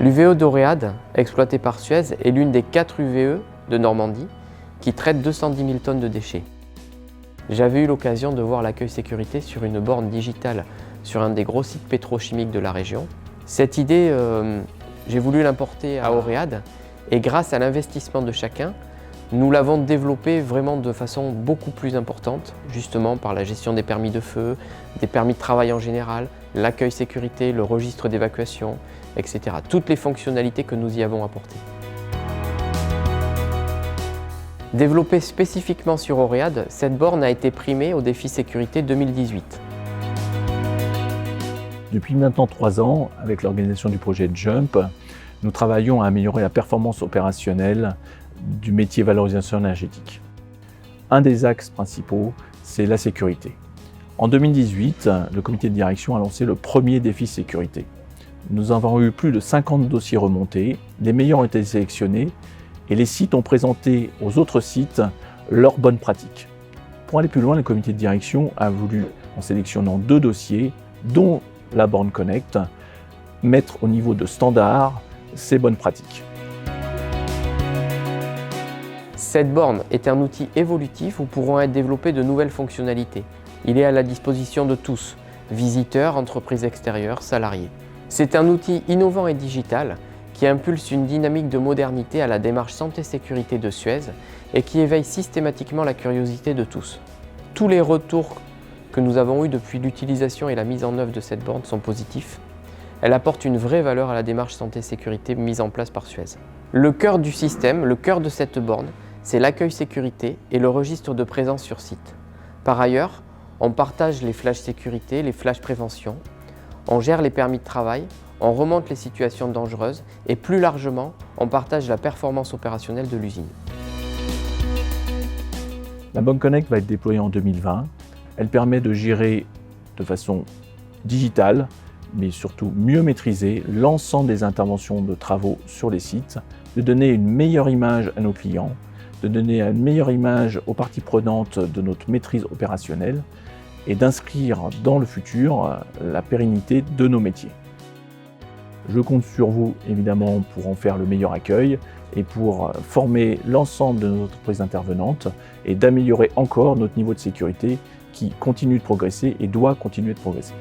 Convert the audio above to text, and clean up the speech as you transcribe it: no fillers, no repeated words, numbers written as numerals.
L'UVE d'Oréade, exploitée par Suez, est l'une des 4 UVE de Normandie qui traite 210 000 tonnes de déchets. J'avais eu l'occasion de voir l'accueil sécurité sur une borne digitale sur un des gros sites pétrochimiques de la région. Cette idée, j'ai voulu l'importer à Oréade et grâce à l'investissement de chacun, nous l'avons développé vraiment de façon beaucoup plus importante, justement par la gestion des permis de feu, des permis de travail en général, l'accueil sécurité, le registre d'évacuation, etc. Toutes les fonctionnalités que nous y avons apportées. Développée spécifiquement sur Oréade, cette borne a été primée au défi sécurité 2018. Depuis maintenant 3 ans, avec l'organisation du projet JUMP, nous travaillons à améliorer la performance opérationnelle du métier valorisation énergétique. Un des axes principaux, c'est la sécurité. En 2018, le comité de direction a lancé le premier défi sécurité. Nous avons eu plus de 50 dossiers remontés, les meilleurs ont été sélectionnés et les sites ont présenté aux autres sites leurs bonnes pratiques. Pour aller plus loin, le comité de direction a voulu, en sélectionnant 2 dossiers, dont la borne Connect, mettre au niveau de standard ces bonnes pratiques. Cette borne est un outil évolutif où pourront être développées de nouvelles fonctionnalités. Il est à la disposition de tous, visiteurs, entreprises extérieures, salariés. C'est un outil innovant et digital qui impulse une dynamique de modernité à la démarche santé-sécurité de Suez et qui éveille systématiquement la curiosité de tous. Tous les retours que nous avons eus depuis l'utilisation et la mise en œuvre de cette borne sont positifs. Elle apporte une vraie valeur à la démarche santé-sécurité mise en place par Suez. Le cœur du système, le cœur de cette borne, c'est l'accueil sécurité et le registre de présence sur site. Par ailleurs, on partage les flashs sécurité, les flashs prévention, on gère les permis de travail, on remonte les situations dangereuses et plus largement, on partage la performance opérationnelle de l'usine. La borne Connect va être déployée en 2020. Elle permet de gérer de façon digitale, mais surtout mieux maîtriser l'ensemble des interventions de travaux sur les sites, de donner une meilleure image à nos clients, de donner une meilleure image aux parties prenantes de notre maîtrise opérationnelle et d'inscrire dans le futur la pérennité de nos métiers. Je compte sur vous évidemment pour en faire le meilleur accueil et pour former l'ensemble de nos entreprises intervenantes et d'améliorer encore notre niveau de sécurité qui continue de progresser et doit continuer de progresser.